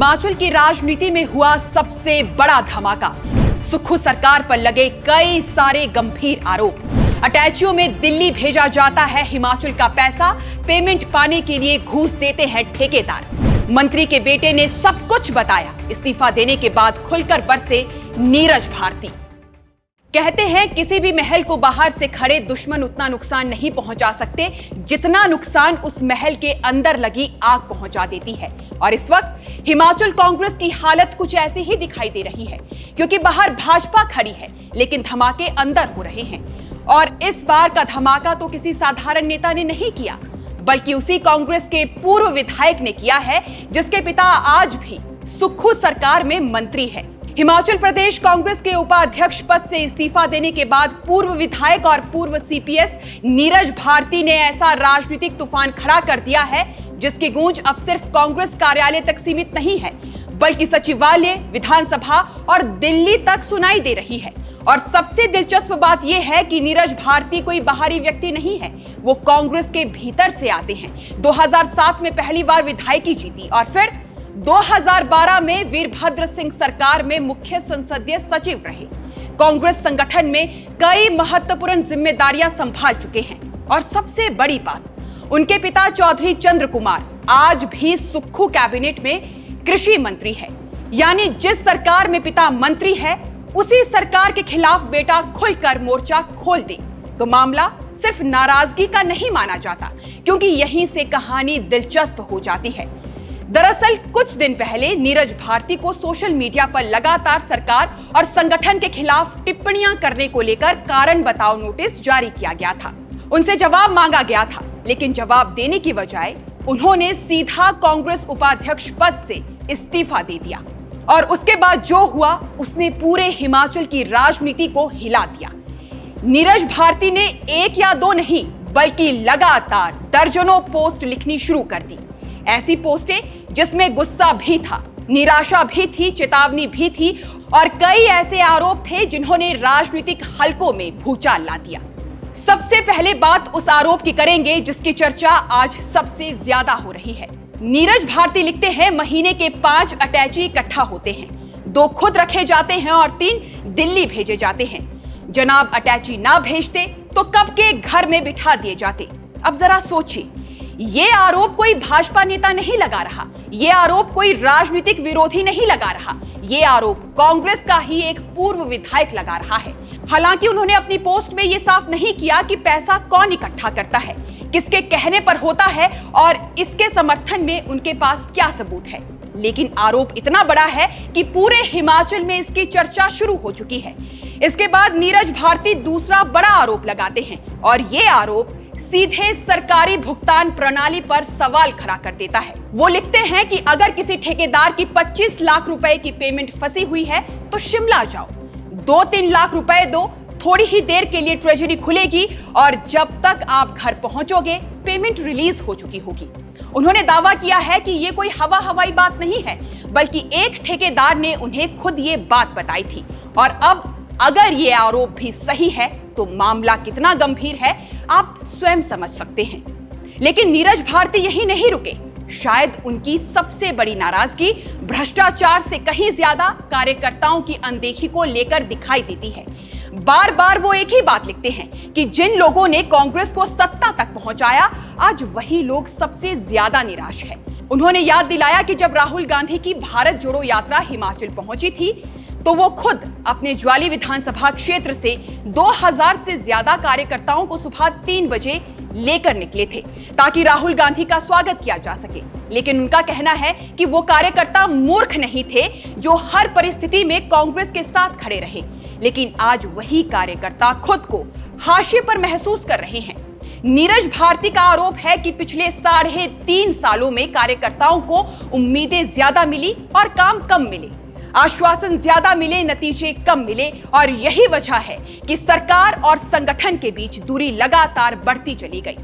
हिमाचल की राजनीति में हुआ सबसे बड़ा धमाका। सुक्खू सरकार पर लगे कई सारे गंभीर आरोप। अटैचियों में दिल्ली भेजा जाता है हिमाचल का पैसा, पेमेंट पाने के लिए घूस देते हैं ठेकेदार। मंत्री के बेटे ने सब कुछ बताया। इस्तीफा देने के बाद खुलकर बरसे नीरज भारती। कहते हैं किसी भी महल को बाहर से खड़े दुश्मन उतना नुकसान नहीं पहुंचा सकते जितना नुकसान उस महल के अंदर लगी आग पहुंचा देती है। और इस वक्त हिमाचल कांग्रेस की हालत कुछ ऐसी ही दिखाई दे रही है, क्योंकि बाहर भाजपा खड़ी है लेकिन धमाके अंदर हो रहे हैं। और इस बार का धमाका तो किसी साधारण नेता ने नहीं किया, बल्कि उसी कांग्रेस के पूर्व विधायक ने किया है जिसके पिता आज भी सुक्खू सरकार में मंत्री है। हिमाचल प्रदेश कांग्रेस के उपाध्यक्ष पद से इस्तीफा देने के बाद पूर्व विधायक और पूर्व सीपीएस नीरज भारती ने ऐसा राजनीतिक तूफान खड़ा कर दिया है जिसकी गूंज अब सिर्फ कांग्रेस कार्यालय तक सीमित नहीं है, बल्कि सचिवालय, विधानसभा और दिल्ली तक सुनाई दे रही है। और सबसे दिलचस्प बात यह है कि नीरज भारती कोई बाहरी व्यक्ति नहीं है, वो कांग्रेस के भीतर से आते हैं। 2007 में पहली बार विधायकी जीती और फिर 2012 में वीरभद्र सिंह सरकार में मुख्य संसदीय सचिव रहे। कांग्रेस संगठन में कई महत्वपूर्ण जिम्मेदारियां संभाल चुके हैं। और सबसे बड़ी बात, उनके पिता चौधरी चंद्र कुमार आज भी सुक्खू कैबिनेट में कृषि मंत्री है। यानी जिस सरकार में पिता मंत्री है उसी सरकार के खिलाफ बेटा खुलकर मोर्चा खोल दे तो मामला सिर्फ नाराजगी का नहीं माना जाता, क्योंकि यहीं से कहानी दिलचस्प हो जाती है। दरअसल कुछ दिन पहले नीरज भारती को सोशल मीडिया पर लगातार सरकार और संगठन के खिलाफ टिप्पणियां करने को लेकर कारण बताओ नोटिस जारी किया गया था। उनसे जवाब मांगा गया था, लेकिन जवाब देने की बजाय उन्होंने सीधा कांग्रेस उपाध्यक्ष पद से इस्तीफा दे दिया। और उसके बाद जो हुआ उसने पूरे हिमाचल की राजनीति को हिला दिया। नीरज भारती ने एक या दो नहीं बल्कि लगातार दर्जनों पोस्ट लिखनी शुरू कर दी। ऐसी पोस्टें जिसमें गुस्सा भी था, निराशा भी थी, चेतावनी भी थी और कई ऐसे आरोप थे जिन्होंने राजनीतिक हलकों में भूचाल ला दिया। सबसे पहले बात उस आरोप की करेंगे जिसकी चर्चा आज सबसे ज्यादा हो रही है। नीरज भारती लिखते हैं महीने के 5 अटैची इकट्ठा होते हैं, 2 खुद रखे जाते हैं और 3 दिल्ली भेजे जाते हैं। जनाब अटैची ना भेजते तो कब के घर में बिठा दिए जाते। अब जरा सोचिए, ये आरोप कोई भाजपा नेता नहीं लगा रहा, ये आरोप कोई राजनीतिक विरोधी नहीं लगा रहा, ये आरोप कांग्रेस का ही एक पूर्व विधायक लगा रहा है। हालांकि उन्होंने अपनी पोस्ट में ये साफ नहीं किया कि पैसा कौन इकट्ठा करता है, किसके कहने पर होता है और इसके समर्थन में उनके पास क्या सबूत है। लेकिन आरोप इतना बड़ा है कि पूरे हिमाचल में इसकी चर्चा शुरू हो चुकी है। इसके बाद नीरज भारती दूसरा बड़ा आरोप लगाते हैं और ये आरोप सीधे सरकारी भुगतान प्रणाली पर सवाल खड़ा कर देता है। वो लिखते हैं कि अगर किसी ठेकेदार की 25 लाख रुपए की पेमेंट फंसी हुई है तो शिमला जाओ, 2-3 लाख रुपए दो, थोड़ी ही देर के लिए ट्रेजरी खुलेगी और जब तक आप घर पहुंचोगे पेमेंट रिलीज हो चुकी होगी। उन्होंने दावा किया है कि ये कोई हवाई बात नहीं है, बल्कि एक ठेकेदार ने उन्हें खुद ये बात बताई थी। और अब अगर ये आरोप भी सही है तो मामला कितना गंभीर है आप स्वयं समझ सकते हैं। लेकिन नीरज भारती यही नहीं रुके। शायद उनकी सबसे बड़ी नाराजगी भ्रष्टाचार से कहीं ज्यादा कार्यकर्ताओं की अनदेखी को लेकर दिखाई देती है। बार बार वो एक ही बात लिखते हैं कि जिन लोगों ने कांग्रेस को सत्ता तक पहुंचाया आज वही लोग सबसे ज्यादा निराश है। उन्होंने याद दिलाया कि जब राहुल गांधी की भारत जोड़ो यात्रा हिमाचल पहुंची थी तो वो खुद अपने ज्वाली विधानसभा क्षेत्र से 2000 से ज्यादा कार्यकर्ताओं को सुबह 3 बजे लेकर निकले थे ताकि राहुल गांधी का स्वागत किया जा सके। लेकिन उनका कहना है कि वो कार्यकर्ता मूर्ख नहीं थे जो हर परिस्थिति में कांग्रेस के साथ खड़े रहे। लेकिन आज वही कार्यकर्ता खुद को हाशिए पर महसूस कर रहे हैं। नीरज भारती का आरोप है कि पिछले 3.5 सालों में कार्यकर्ताओं को उम्मीदें ज्यादा मिली और काम कम मिले, आश्वासन ज्यादा मिले, नतीजे कम मिले। और यही वजह है कि सरकार और संगठन के बीच दूरी लगातार बढ़ती चली गई।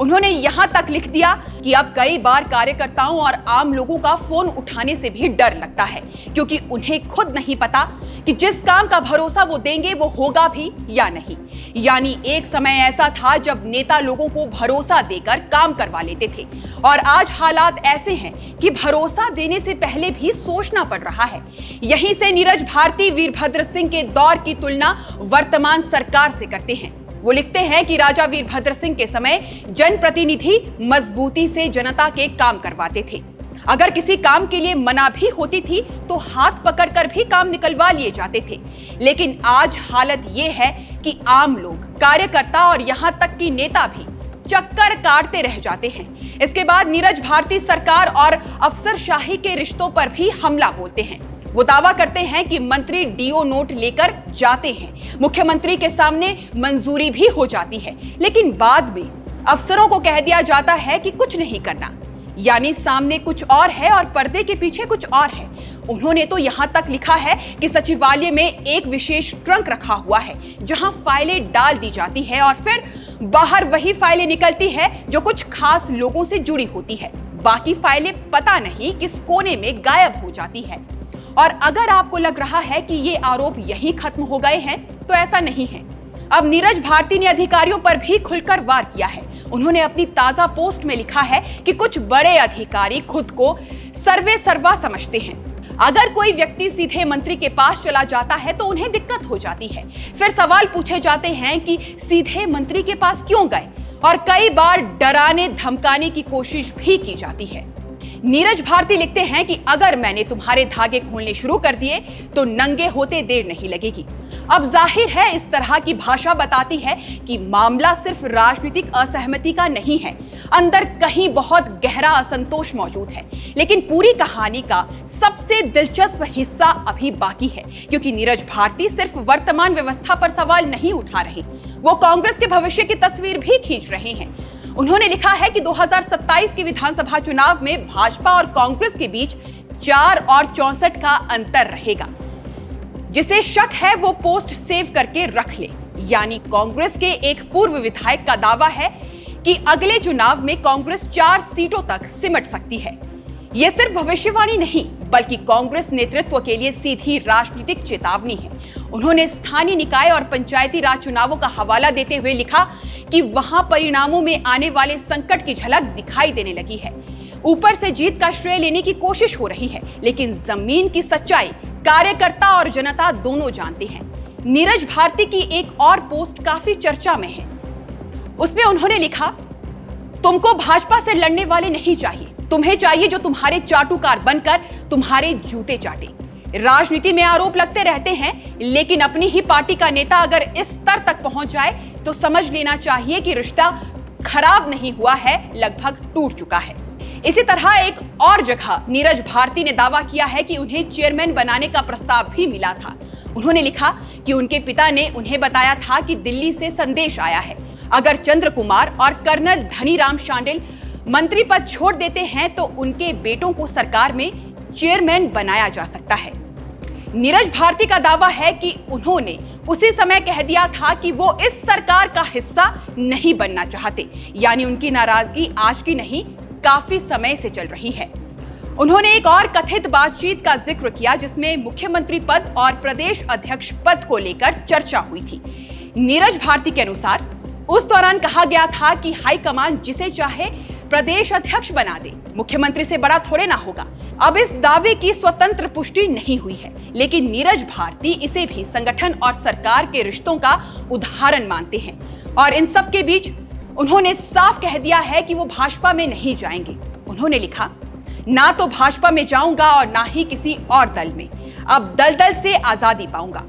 उन्होंने यहां तक लिख दिया कि अब कई बार कार्यकर्ताओं और आम लोगों का फोन उठाने से भी डर लगता है, क्योंकि उन्हें खुद नहीं पता कि जिस काम का भरोसा वो देंगे वो होगा भी या नहीं। यानी एक समय ऐसा था जब नेता लोगों को भरोसा देकर काम करवा लेते थे, और आज हालात ऐसे हैं कि भरोसा देने से पहले भी सोचना पड़ रहा है। यहीं से नीरज भारती वीरभद्र सिंह के दौर की तुलना वर्तमान सरकार से करते हैं। वो लिखते हैं कि राजा वीरभद्र सिंह के समय जनप्रतिनिधि मजबूती से जनता के काम करवाते थे। अगर किसी काम के लिए मना भी होती थी तो हाथ पकड़कर भी काम निकलवा लिए जाते थे। लेकिन आज हालत ये है कि आम लोग, कार्यकर्ता और यहां तक कि नेता भी चक्कर काटते रह जाते हैं। इसके बाद नीरज भारती सरकार और अफसरशाही के रिश्तों पर भी हमला बोलते हैं। वो दावा करते हैं कि मंत्री डीओ नोट लेकर जाते हैं, मुख्यमंत्री के सामने मंजूरी भी हो जाती है, लेकिन बाद में अफसरों को कह दिया जाता है कि कुछ नहीं करना। यानी सामने कुछ और है और पर्दे के पीछे कुछ और है। उन्होंने तो यहां तक लिखा है कि सचिवालय में एक विशेष ट्रंक रखा हुआ है जहां फाइलें डाल दी जाती है और फिर बाहर वही फाइलें निकलती है जो कुछ खास लोगों से जुड़ी होती है। बाकी फाइलें पता नहीं किस कोने में गायब हो जाती है। और अगर आपको लग रहा है कि ये आरोप यहीं खत्म हो गए हैं, तो ऐसा नहीं है। अब नीरज भारती ने अधिकारियों पर भी खुलकर वार किया है। उन्होंने अपनी ताजा पोस्ट में लिखा है कि कुछ बड़े अधिकारी खुद को सर्वे सर्वा समझते हैं। अगर कोई व्यक्ति सीधे मंत्री के पास चला जाता है तो उन्हें दिक्कत हो जाती है। फिर सवाल पूछे जाते हैं कि सीधे मंत्री के पास क्यों गए, और कई बार डराने धमकाने की कोशिश भी की जाती है। नीरज भारती लिखते हैं कि अगर मैंने तुम्हारे धागे खोलने शुरू कर दिए तो नंगे होते देर नहीं लगेगी। अब जाहिर है इस तरह की भाषा बताती है कि मामला सिर्फ राजनीतिक असहमति का नहीं है, अंदर कहीं बहुत गहरा असंतोष मौजूद है। लेकिन पूरी कहानी का सबसे दिलचस्प हिस्सा अभी बाकी है, क्योंकि नीरज भारती सिर्फ वर्तमान व्यवस्था पर सवाल नहीं उठा रहे, वो कांग्रेस के भविष्य की तस्वीर भी खींच रहे हैं। उन्होंने लिखा है कि 2027 के विधानसभा चुनाव में भाजपा और कांग्रेस के बीच 4 और 64 का अंतर रहेगा। जिसे शक है वो पोस्ट सेव करके रख ले। यानी कांग्रेस के एक पूर्व विधायक का दावा है कि अगले चुनाव में कांग्रेस 4 सीटों तक सिमट सकती है। यह सिर्फ भविष्यवाणी नहीं, बल्कि कांग्रेस नेतृत्व के लिए सीधी राजनीतिक चेतावनी है। उन्होंने स्थानीय निकाय और पंचायती राज चुनावों का हवाला देते हुए लिखा कि वहां परिणामों में आने वाले संकट की झलक दिखाई देने लगी है। ऊपर से जीत का श्रेय लेने की कोशिश हो रही है, लेकिन जमीन की सच्चाई कार्यकर्ता और जनता दोनों जानते हैं। नीरज भारती की एक और पोस्ट काफी चर्चा में है। उसमें उन्होंने लिखा, तुमको भाजपा से लड़ने वाले नहीं चाहिए, तुम्हें चाहिए जो तुम्हारे चाटुकार बनकर तुम्हारे जूते चाटे। राजनीति में आरोप लगते रहते हैं, लेकिन अपनी ही पार्टी का नेता अगर इस स्तर तक पहुंच जाए तो समझ लेना चाहिए कि रिश्ता खराब नहीं हुआ है, लगभग टूट चुका है। इसी तरह एक और जगह नीरज भारती ने दावा किया है कि उन्हें चेयरमैन बनाने का प्रस्ताव भी मिला था। उन्होंने लिखा कि उनके पिता ने उन्हें बताया था कि दिल्ली से संदेश आया है, अगर चंद्र कुमार और कर्नल धनीराम शांडिल मंत्री पद छोड़ देते हैं तो उनके बेटों को सरकार में चेयरमैन बनाया जा सकता है। नीरज भारती का दावा है कि उन्होंने उसी समय कह दिया था कि वो इस सरकार का हिस्सा नहीं बनना चाहते। यानी उनकी नाराजगी आज की नहीं, काफी समय से चल रही है। उन्होंने एक और कथित बातचीत का जिक्र किया जिसमें मुख्यमंत्री पद और प्रदेश अध्यक्ष पद को लेकर चर्चा हुई थी। नीरज भारती के अनुसार उस दौरान कहा गया था कि हाईकमान जिसे चाहे प्रदेश अध्यक्ष बना दे, मुख्यमंत्री से बड़ा थोड़े ना होगा। अब इस दावे की स्वतंत्र पुष्टि नहीं हुई है, लेकिन नीरज भारती इसे भी संगठन और सरकार के रिश्तों का उदाहरण मानते हैं। और इन सब के बीच उन्होंने साफ कह दिया है कि वो भाजपा में नहीं जाएंगे। उन्होंने लिखा, ना तो भाजपा में जाऊंगा और ना ही किसी और दल में, अब दलदल से आजादी पाऊंगा।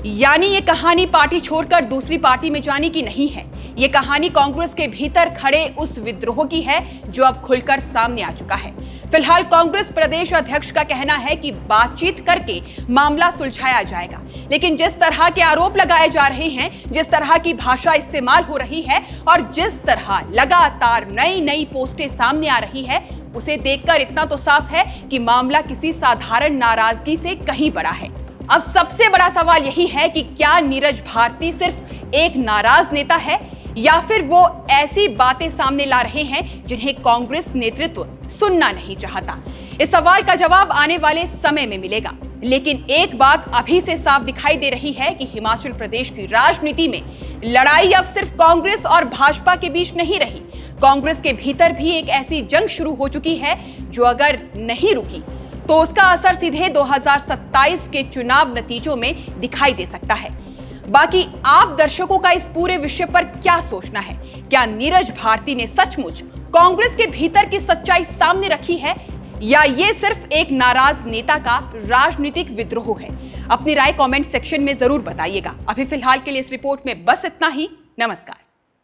यानी ये कहानी पार्टी छोड़कर दूसरी पार्टी में जाने की नहीं है, ये कहानी कांग्रेस के भीतर खड़े उस विद्रोह की है जो अब खुलकर सामने आ चुका है। फिलहाल कांग्रेस प्रदेश अध्यक्ष का कहना है कि बातचीत करके मामला सुलझाया जाएगा, लेकिन जिस तरह के आरोप लगाए जा रहे हैं, जिस तरह की भाषा इस्तेमाल हो रही है और जिस तरह लगातार नई नई पोस्टें सामने आ रही है, उसे देखकर इतना तो साफ है कि मामला किसी साधारण नाराजगी से कहीं बड़ा है। अब सबसे बड़ा सवाल यही है कि क्या नीरज भारती सिर्फ एक नाराज नेता है या फिर वो ऐसी बातें सामने ला रहे हैं जिन्हें कांग्रेस नेतृत्व सुनना नहीं चाहता? इस सवाल का जवाब आने वाले समय में मिलेगा। लेकिन एक बात अभी से साफ दिखाई दे रही है कि हिमाचल प्रदेश की राजनीति में लड़ाई अब सिर्फ कांग्रेस और भाजपा के बीच नहीं रही। कांग्रेस के भीतर भी एक ऐसी जंग शुरू हो चुकी है जो अगर नहीं रुकी तो उसका असर सीधे 2027 के चुनाव नतीजों में दिखाई दे सकता है। बाकी आप दर्शकों का इस पूरे विषय पर क्या सोचना है? क्या नीरज भारती ने सचमुच कांग्रेस के भीतर की सच्चाई सामने रखी है या ये सिर्फ एक नाराज नेता का राजनीतिक विद्रोह है? अपनी राय कमेंट सेक्शन में जरूर बताइएगा। अभी फिलहाल के लिए इस रिपोर्ट में बस इतना ही। नमस्कार।